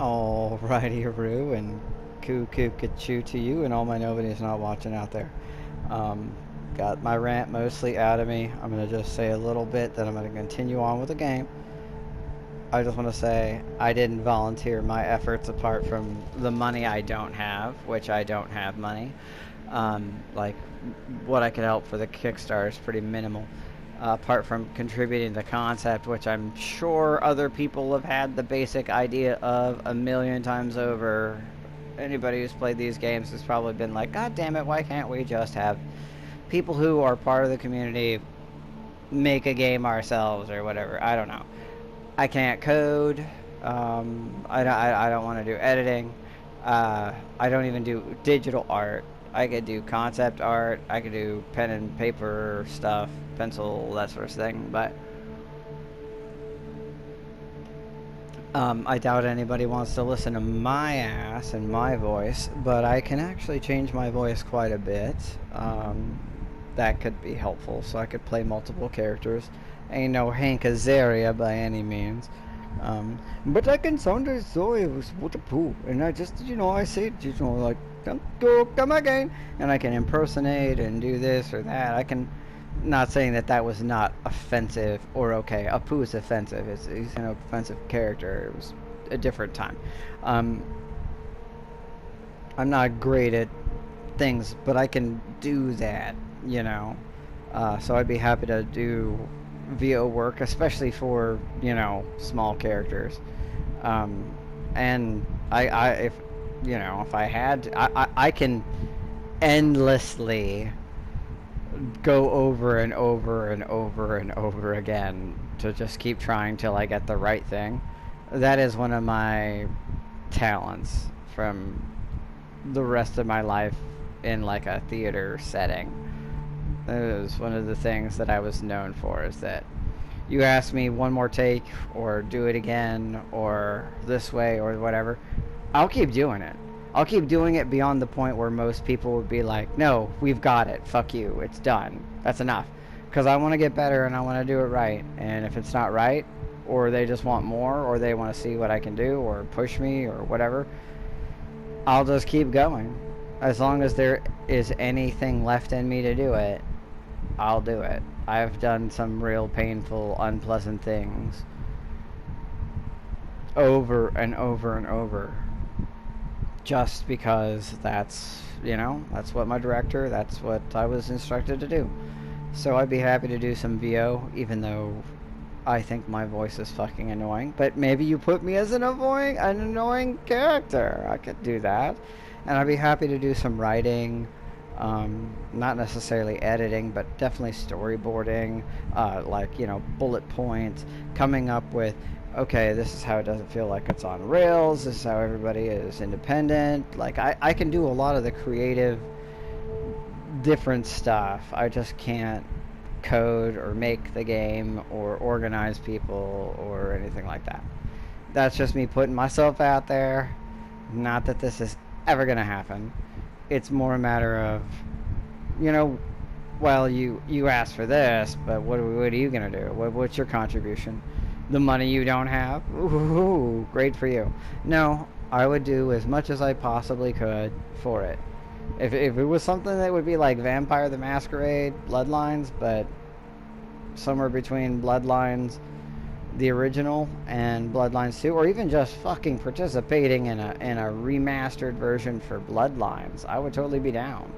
Alrighty, Roo, and Koo to you and all my nobody's not watching out there. Um, got my rant mostly out of me. I'm going to just say a little bit, then I'm going to continue on with the game. I just want to say I didn't volunteer my efforts apart from the money I don't have, which I don't have money. Like, what I could help for the Kickstarter is pretty minimal. Apart from contributing the concept, which I'm sure other people have had the basic idea of a million times over. Anybody who's played these games has probably been like, God damn it, why can't we just have people who are part of the community make a game ourselves or whatever? I don't know. I can't code. I don't want to do editing. I don't even do digital art. I could do concept art. I could do pen and paper stuff, pencil, that sort of thing. But I doubt anybody wants to listen to my ass and my voice. But I can actually change my voice quite a bit. That could be helpful, so I could play multiple characters. Ain't no Hank Azaria by any means. But I can sound as though it was what a poo. And I just, I say, like, come again. And I can impersonate and do this or that. I can, not saying that was not offensive or okay. A poo is offensive. He's an offensive character. It was a different time. I'm not great at things, but I can do that, So I'd be happy to do VO work, especially for small characters. And if I had, I can endlessly go over and over and over and over again to just keep trying till I get the right thing. That is one of my talents from the rest of my life in like a theater setting. It was one of the things that I was known for, is that you ask me one more take or do it again or this way or whatever, I'll keep doing it. I'll keep doing it beyond the point where most people would be like, no, we've got it, fuck you, it's done, that's enough. Because I want to get better and I want to do it right. And if it's not right, or they just want more, or they want to see what I can do or push me or whatever, I'll just keep going. As long as there is anything left in me to do it, I'll do it. I've done some real painful, unpleasant things over and over and over, just because that's what my director, that's what I was instructed to do. So I'd be happy to do some VO, even though I think my voice is fucking annoying. But maybe you put me as an annoying character. I could do that. And I'd be happy to do some writing, not necessarily editing, but definitely storyboarding, bullet points, coming up with, okay, this is how it doesn't feel like it's on rails, this is how everybody is independent. Like, I can do a lot of the creative, different stuff. I just can't code or make the game or organize people or anything like that. That's just me putting myself out there. Not that this is ever gonna happen. It's more a matter of, well, you asked for this, but what are you gonna do? What's your contribution? The money you don't have? Ooh, great for you. No, I would do as much as I possibly could for it. If it was something that would be like Vampire the Masquerade, Bloodlines, but somewhere between Bloodlines the original and Bloodlines 2, or even just fucking participating in a remastered version for Bloodlines, I would totally be down.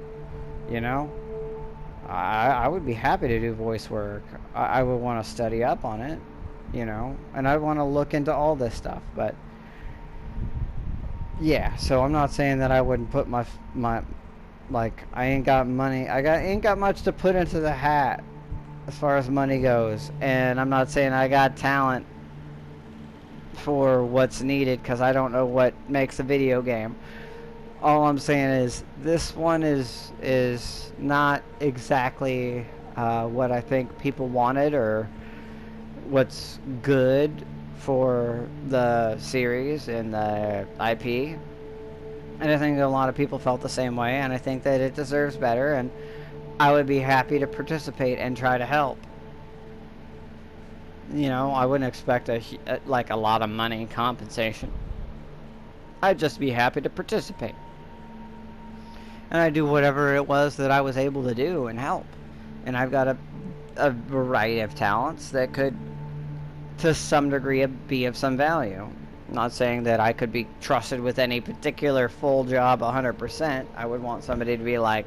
I would be happy to do voice work. I would want to study up on it, and I'd want to look into all this stuff. But yeah, so I'm not saying that I wouldn't put my like, I ain't got money. Ain't got much to put into the hat as far as money goes, and I'm not saying I got talent for what's needed, because I don't know what makes a video game. All I'm saying is this one is not exactly what I think people wanted or what's good for the series and the IP. And I think that a lot of people felt the same way, and I think that it deserves better, and I would be happy to participate and try to help. I wouldn't expect a lot of money compensation. I'd just be happy to participate. And I do whatever it was that I was able to do and help. And I've got a variety of talents that could, to some degree, be of some value. I'm not saying that I could be trusted with any particular full job 100%. I would want somebody to be like,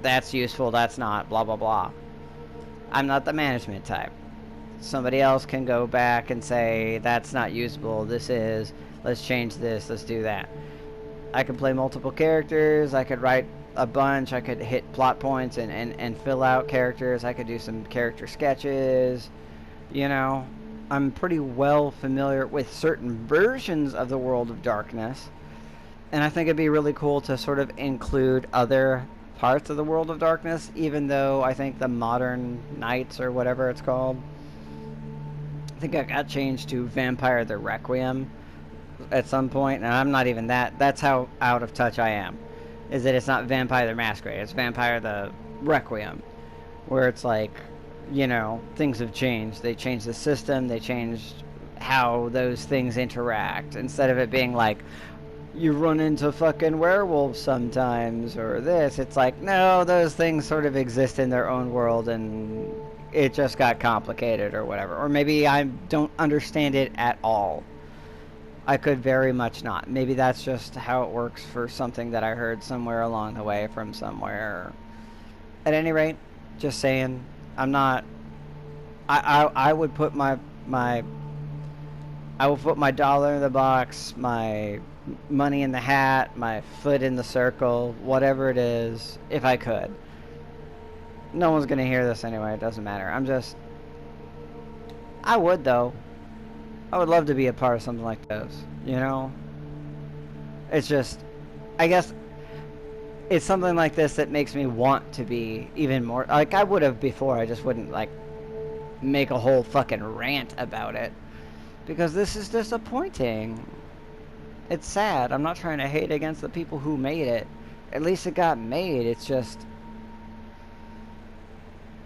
that's useful, that's not, blah, blah, blah. I'm not the management type. Somebody else can go back and say, that's not usable, this is, let's change this, let's do that. I could play multiple characters, I could write a bunch, I could hit plot points and fill out characters, I could do some character sketches, you know. I'm pretty well familiar with certain versions of the World of Darkness, and I think it'd be really cool to sort of include other parts of the World of Darkness, even though I think the Modern Knights, or whatever it's called, I think it got changed to Vampire the Requiem at some point, and I'm not even that's how out of touch I am, is that it's not Vampire the Masquerade, it's Vampire the Requiem, where it's like, you know, things have changed. They changed the system, they changed how those things interact. Instead of it being like, you run into fucking werewolves sometimes, or this, it's like, no, those things sort of exist in their own world, and it just got complicated, or whatever. Or maybe I don't understand it at all. I could very much not. Maybe that's just how it works for something that I heard somewhere along the way from somewhere. At any rate, just saying, I'm not. I would put my I will put my dollar in the box, my money in the hat, my foot in the circle, whatever it is, if I could. No one's gonna hear this anyway. It doesn't matter. I would though. I would love to be a part of something like this. You know. It's just, I guess. It's something like this that makes me want to be even more, like I would have before, I just wouldn't like make a whole fucking rant about it, because this is disappointing. It's sad. I'm not trying to hate against the people who made it. At least it got made. It's just,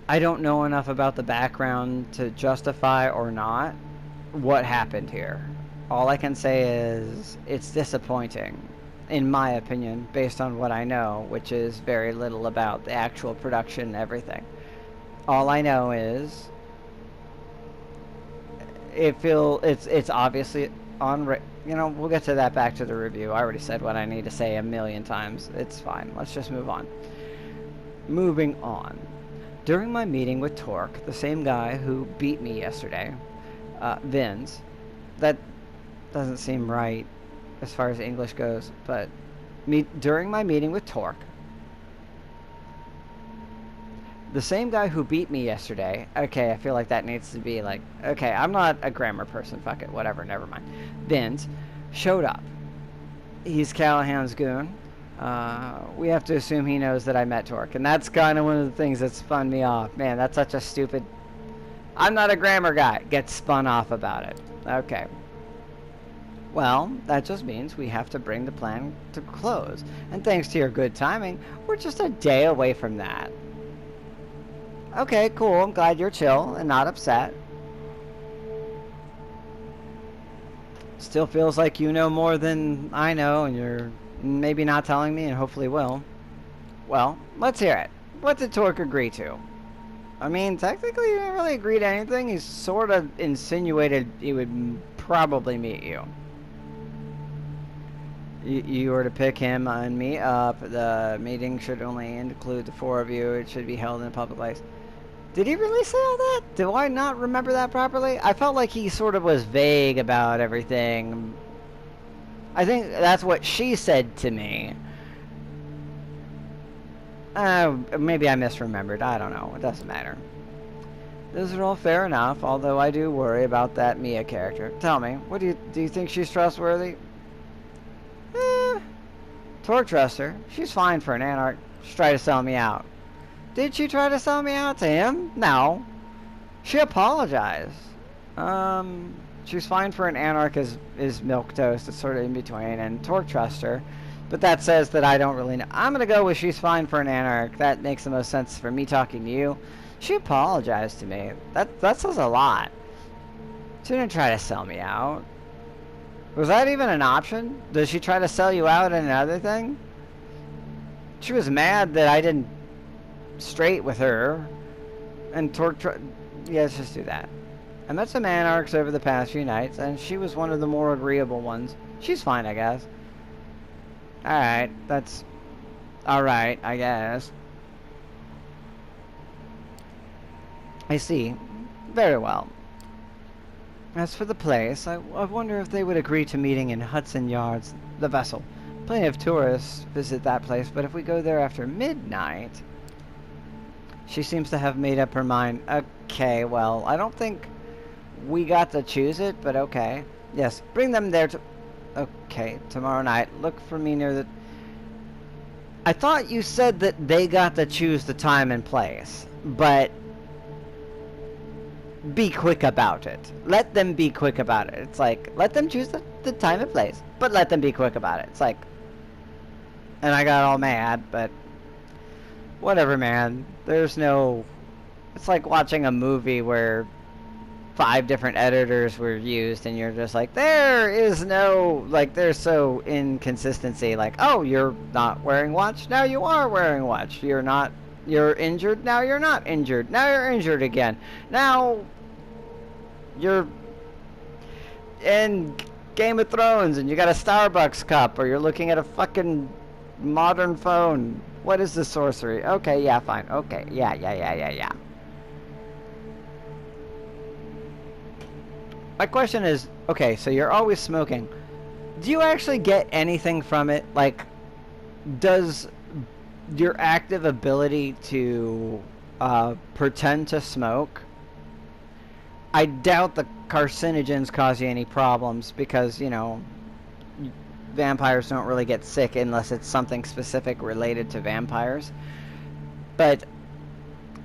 I don't know enough about the background to justify or not what happened here. All I can say is it's disappointing, in my opinion, based on what I know, which is very little about the actual production and everything. All I know is it's obviously on, you know, we'll get to that back to the review. I already said what I need to say a million times. It's fine. Let's just move on. Moving on. During my meeting with Torque, the same guy who beat me yesterday, Vince, that doesn't seem right as far as English goes, but during my meeting with Torque, the same guy who beat me yesterday, okay, I feel like that needs to be like, okay, I'm not a grammar person, fuck it, whatever, never mind. Vince showed up. He's Callahan's goon. We have to assume he knows that I met Torque, and that's kind of one of the things that spun me off. Man, that's such a stupid, I'm not a grammar guy, gets spun off about it. Okay. Well, that just means we have to bring the plan to close. And thanks to your good timing, we're just a day away from that. Okay, cool. I'm glad you're chill and not upset. Still feels like you know more than I know, and you're maybe not telling me, and hopefully will. Well, let's hear it. What did Torque agree to? I mean, technically he didn't really agree to anything. He sort of insinuated he would probably meet you. You were to pick him and me up. The meeting should only include the four of you. It should be held in a public place. Did he really say all that? Do I not remember that properly? I felt like he sort of was vague about everything. I think that's what she said to me. Maybe I misremembered. I don't know. It doesn't matter. Those are all fair enough, although I do worry about that Mia character. Tell me, what do you think she's trustworthy? Torque trusts her. She's fine for an anarch. She tried to sell me out. Did she try to sell me out to him? No. She apologized. She's fine for an anarch is milquetoast. It's sort of in between, and Torque trusts her. But that says that I don't really know. I'm going to go with she's fine for an anarch. That makes the most sense for me talking to you. She apologized to me. That says a lot. She didn't try to sell me out. Was that even an option? Does she try to sell you out in another thing? She was mad that I didn't straight with her. And yeah, let's just do that. I met some anarchs over the past few nights, and she was one of the more agreeable ones. She's fine, I guess. Alright, that's... alright, I guess. I see. Very well. As for the place, I wonder if they would agree to meeting in Hudson Yards, the vessel. Plenty of tourists visit that place, but if we go there after midnight... She seems to have made up her mind. Okay, well, I don't think we got to choose it, but okay. Yes, bring them there to... Okay, tomorrow night. Look for me near the... I thought you said that they got to choose the time and place, but... Be quick about it. Let them be quick about it. It's like, let them choose the time and place, but let them be quick about it. It's like... And I got all mad, but... Whatever, man. There's no... It's like watching a movie where 5 different editors were used and you're just like, there is no... Like, there's so inconsistency. Like, oh, you're not wearing watch? Now you are wearing watch. You're not... You're injured? Now you're not injured. Now you're injured again. Now... You're... in Game of Thrones and you got a Starbucks cup, or you're looking at a fucking modern phone. What is the sorcery? Okay, yeah, fine. Okay, yeah. My question is, okay, so you're always smoking. Do you actually get anything from it? Like, does your active ability to pretend to smoke... I doubt the carcinogens cause you any problems because, you know, vampires don't really get sick unless it's something specific related to vampires. But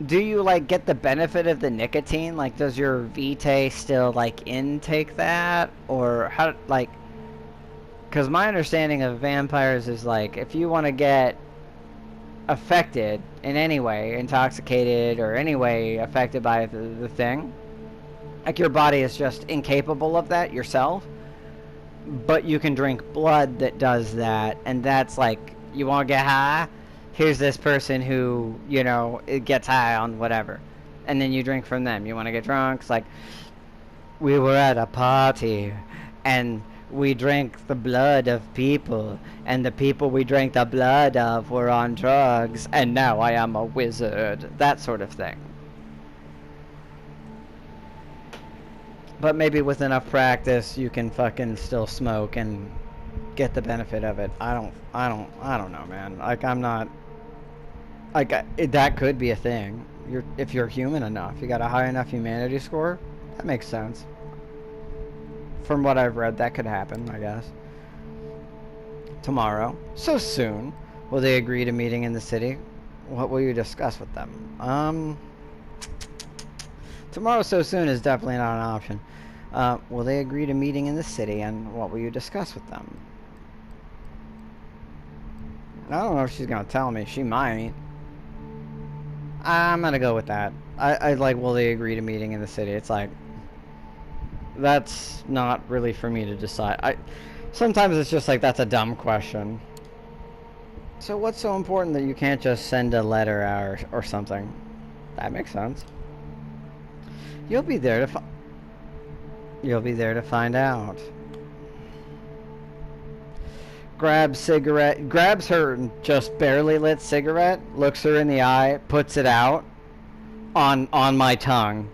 do you, like, get the benefit of the nicotine? Like, does your VtM still, like, intake that? Or how, like... Because my understanding of vampires is, like, if you want to get affected in any way, intoxicated or any way affected by the thing, like, your body is just incapable of that yourself. But you can drink blood that does that, and that's like, you want to get high? Here's this person who, you know, it gets high on whatever. And then you drink from them. You want to get drunk? It's like, we were at a party, and we drank the blood of people, and the people we drank the blood of were on drugs, and now I am a wizard. That sort of thing. But maybe with enough practice, you can fucking still smoke and get the benefit of it. I don't know, man. Like, I'm not... Like, that could be a thing. If you're human enough. You got a high enough humanity score? That makes sense. From what I've read, that could happen, I guess. Tomorrow. So soon. Will they agree to meeting in the city? What will you discuss with them? Tomorrow so soon is definitely not an option. Will they agree to meeting in the city, and what will you discuss with them? I don't know if she's gonna tell me. She might. I'm gonna go with that. I like, will they agree to meeting in the city? It's like, that's not really for me to decide. Sometimes it's just like, that's a dumb question. So what's so important that you can't just send a letter out or something? That makes sense. You'll be there to find out. Grabs her just barely lit cigarette, looks her in the eye, puts it out on my tongue,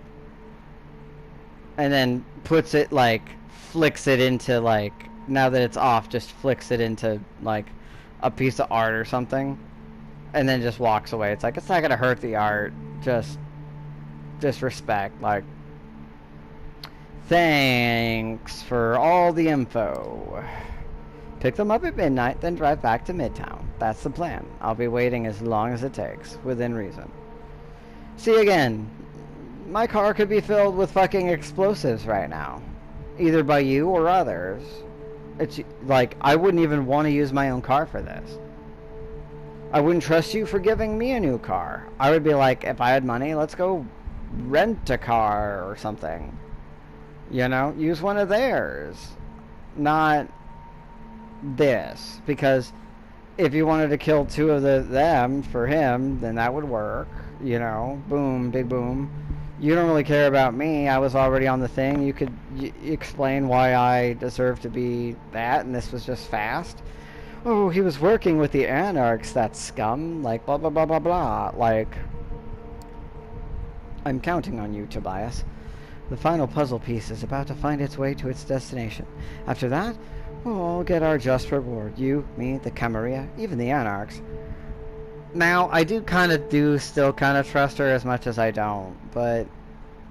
and then puts it, like, flicks it into, like, now that it's off, just flicks it into, like, a piece of art or something, and then just walks away. It's like, it's not gonna hurt the art, just respect, like, thanks for all the info. Pick them up at midnight, then drive back to Midtown. That's the plan. I'll be waiting as long as it takes, within reason. See, again, my car could be filled with fucking explosives right now, either by you or others. It's like, I wouldn't even want to use my own car for this. I wouldn't trust you for giving me a new car. I would be like, if I had money, let's go rent a car or something. You know, use one of theirs. not this, because if you wanted to kill two of them for him, then that would work. You know, boom, big boom. You don't really care about me. I was already on the thing. You could explain why I deserve to be that, and this was just fast. Oh, he was working with the Anarchs, that scum. Like, blah, blah, blah, blah, blah. Like, I'm counting on you, Tobias. The final puzzle piece is about to find its way to its destination. After that, we'll all get our just reward. You, me, the Camarilla, even the Anarchs. Now, I still kind of trust her as much as I don't, but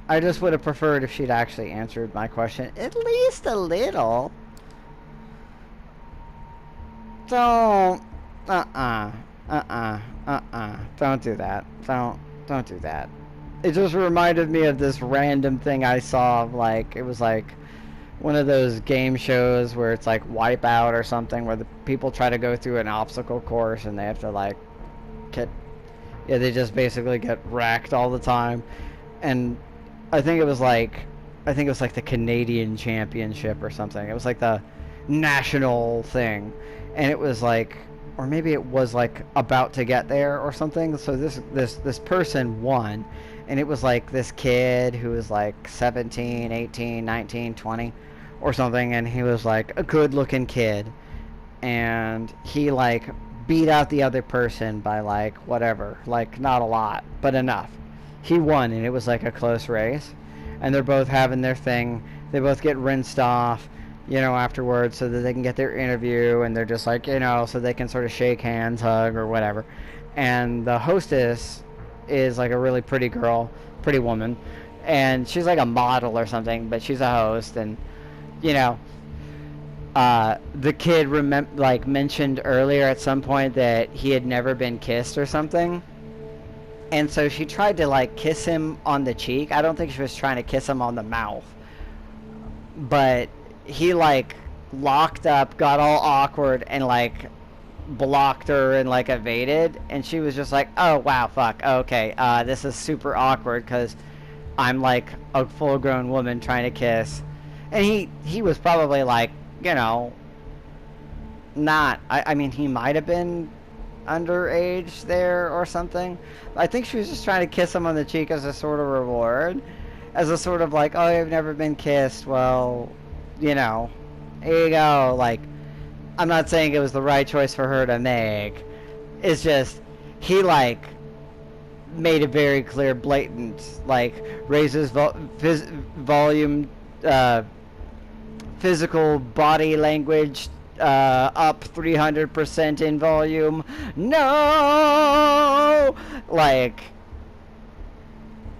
I just would have preferred if she'd actually answered my question at least a little. Don't, don't do that. Don't do that. It just reminded me of this random thing I saw, like, it was like one of those game shows where it's like Wipeout or something, where the people try to go through an obstacle course and they have to like they just basically get wrecked all the time. And I think it was like the Canadian Championship or something. It was like the national thing, and it was like, or maybe it was like about to get there or something. So this person won, and it was like this kid who was like 17, 18, 19, 20 or something, and he was like a good looking kid, and he like beat out the other person by like whatever, like not a lot, but enough. He won, and it was like a close race, and they're both having their thing. They both get rinsed off, afterwards, so that they can get their interview, and they're just like, so they can sort of shake hands, hug, or whatever. And the hostess is like a really pretty girl, pretty woman, and she's like a model or something, but she's a host. And the kid mentioned earlier at some point that he had never been kissed or something, and so she tried to like kiss him on the cheek. I don't think she was trying to kiss him on the mouth, but he like locked up, got all awkward, and like blocked her and like evaded, and she was just like, oh wow, fuck, okay, this is super awkward because I'm like a full-grown woman trying to kiss. And he was probably like, not, I mean, he might have been underage there or something. I think she was just trying to kiss him on the cheek as a sort of reward, as a sort of like, oh, I've never been kissed, well, here you go. Like, I'm not saying it was the right choice for her to make. It's just, he like made it very clear, blatant, like raises volume, physical body language up 300% in volume. No, like,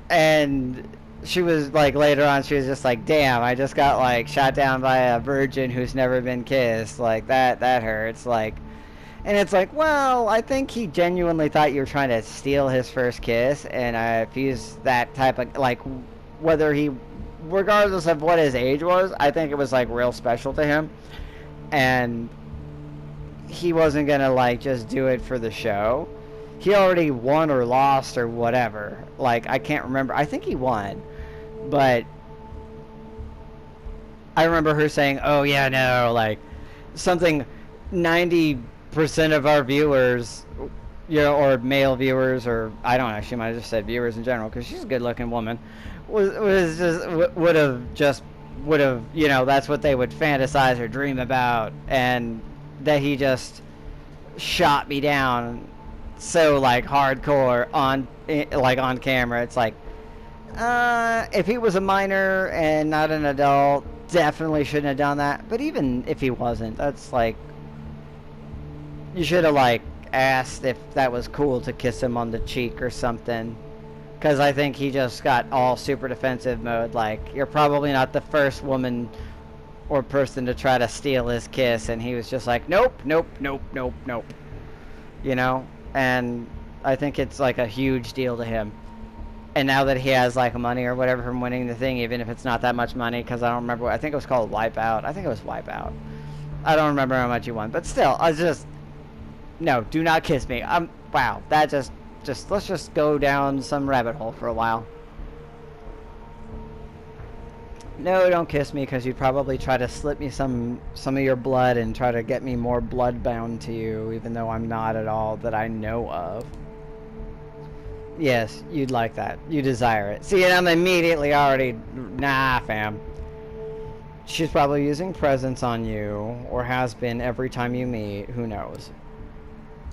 and she was like, later on, she was just like, damn, I just got like shot down by a virgin who's never been kissed. Like, that hurts. Like, and it's like, well, I think he genuinely thought you were trying to steal his first kiss. And if he's that type of, like, regardless of what his age was, I think it was like real special to him. And he wasn't gonna like just do it for the show. He already won or lost or whatever. Like, I can't remember. I think he won. But I remember her saying, oh yeah, no, like, something 90% of our viewers, or male viewers, or I don't know, she might have just said viewers in general, because she's a good looking woman, would have, that's what they would fantasize or dream about. And that he just shot me down so like hardcore on camera. It's like, if he was a minor and not an adult, definitely shouldn't have done that. But even if he wasn't, that's like, you should have like asked if that was cool to kiss him on the cheek or something, because I think he just got all super defensive mode. Like, you're probably not the first woman or person to try to steal his kiss, and he was just like, nope, nope, nope, nope, nope, and I think it's like a huge deal to him. And now that he has like money or whatever from winning the thing, even if it's not that much money, because I don't remember I think it was called Wipeout. I think it was Wipeout. I don't remember how much he won, but still, I was just, no, do not kiss me. Wow, that just let's just go down some rabbit hole for a while. No, don't kiss me, because you'd probably try to slip me some of your blood and try to get me more blood bound to you, even though I'm not at all that I know of. Yes, you'd like that. You desire it. See, and I'm immediately already... Nah, fam. She's probably using presents on you, or has been every time you meet. Who knows?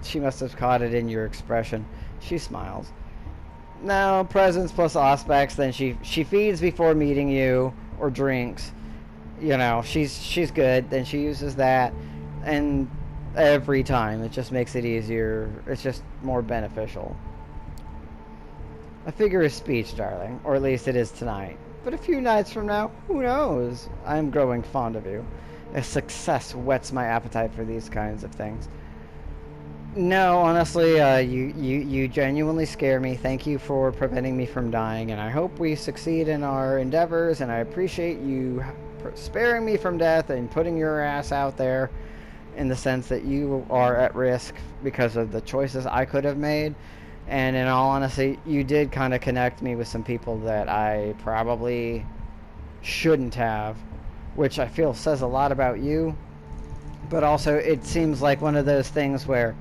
She must have caught it in your expression. She smiles. No, presents plus aspects, then she feeds before meeting you, or drinks. You know, she's good, then she uses that, and every time, it just makes it easier. It's just more beneficial. A figure of speech, darling, or at least it is tonight. But a few nights from now, who knows? I am growing fond of you. A success whets my appetite for these kinds of things. No, honestly, you genuinely scare me. Thank you for preventing me from dying, and I hope we succeed in our endeavors, and I appreciate you sparing me from death and putting your ass out there in the sense that you are at risk because of the choices I could have made. And in all honesty, you did kind of connect me with some people that I probably shouldn't have, which I feel says a lot about you. But also, it seems like one of those things where,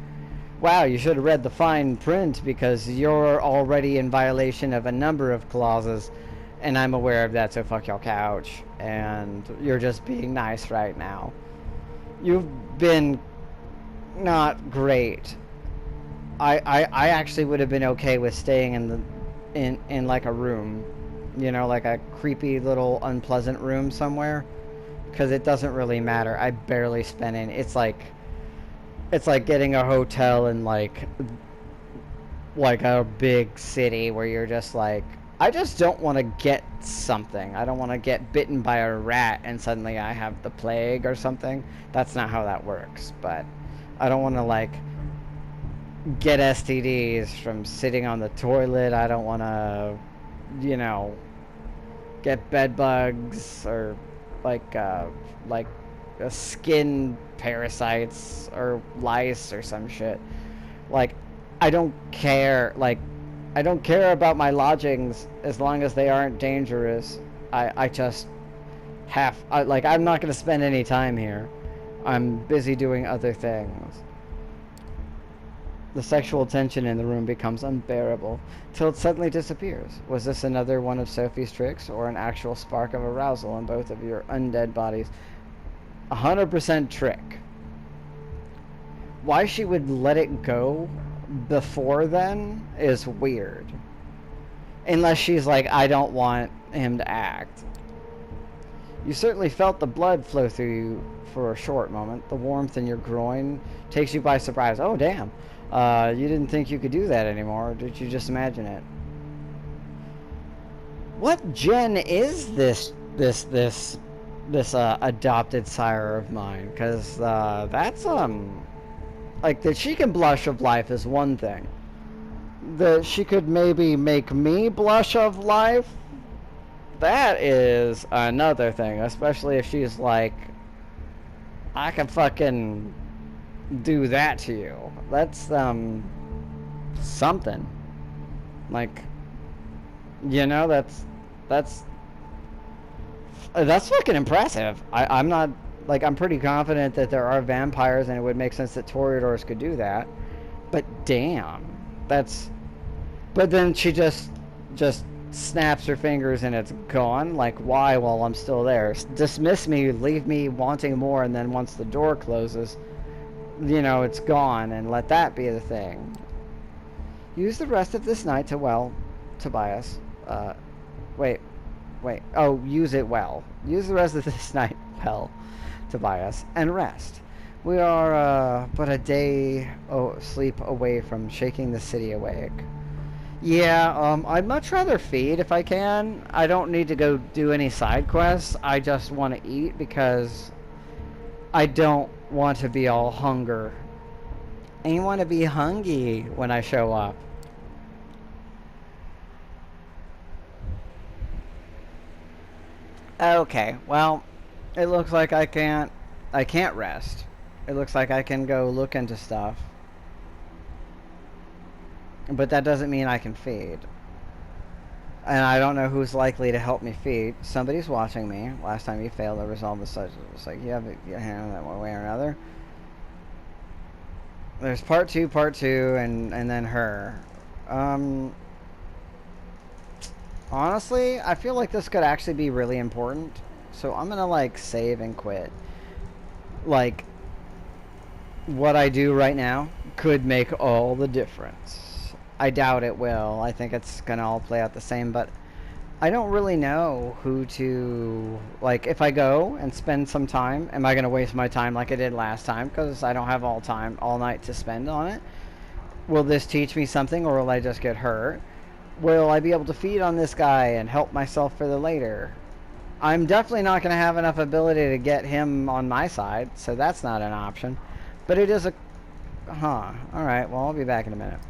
wow, you should have read the fine print because you're already in violation of a number of clauses, and I'm aware of that, so fuck your couch. And you're just being nice right now. You've been not great. I actually would have been okay with staying in like a room, you know, like a creepy little unpleasant room somewhere, because it doesn't really matter. I barely spend in. It's like getting a hotel in like a big city where you're just like, I just don't want to get something. I don't want to get bitten by a rat and suddenly I have the plague or something. That's not how that works. But I don't want to like get STDs from sitting on the toilet. I don't want to, you know, get bed bugs or like skin parasites or lice or some shit. Like, I don't care. Like, I don't care about my lodgings as long as they aren't dangerous. I just I'm not going to spend any time here. I'm busy doing other things. The sexual tension in the room becomes unbearable, till it suddenly disappears. Was this another one of Sophie's tricks, or an actual spark of arousal in both of your undead bodies? 100% trick. Why she would let it go before then is weird. Unless she's like, I don't want him to act. You certainly felt the blood flow through you for a short moment. The warmth in your groin takes you by surprise. Oh, damn. You didn't think you could do that anymore. Did you just imagine it? What gen is this adopted sire of mine? Because that's like, that she can blush of life is one thing. That she could maybe make me blush of life, that is another thing. Especially if she's like, I can fucking do that to you. That's something. Like, you know, that's fucking impressive. I'm not, like, I'm pretty confident that there are vampires and it would make sense that Toreadors could do that. But damn, that's... But then she just snaps her fingers and it's gone. Like, why while I'm still there? Dismiss me, leave me wanting more, and then once the door closes, you know, it's gone, and let that be the thing. Use the rest of this night to, well, Tobias. Wait. Oh, use it well. Use the rest of this night well, Tobias, and rest. We are but a day sleep away from shaking the city awake. Yeah, I'd much rather feed if I can. I don't need to go do any side quests. I just want to eat because I don't want to be all hunger. I want to be hungry when I show up. Okay, well, it looks like I can't rest. It looks like I can go look into stuff. But that doesn't mean I can feed. And I don't know who's likely to help me feed. Somebody's watching me. Last time you failed to resolve the subject. It's like you have to handle that one way or another. There's part two, and then her. Honestly, I feel like this could actually be really important. So I'm gonna like save and quit. Like, what I do right now could make all the difference. I doubt it will. I think it's gonna all play out the same, but I don't really know who to, like, if I go and spend some time, am I going to waste my time like I did last time because I don't have all night to spend on it? Will this teach me something, or will I just get hurt? Will I be able to feed on this guy and help myself for the later? I'm definitely not going to have enough ability to get him on my side, so that's not an option. But it is a... Huh. Alright, well, I'll be back in a minute.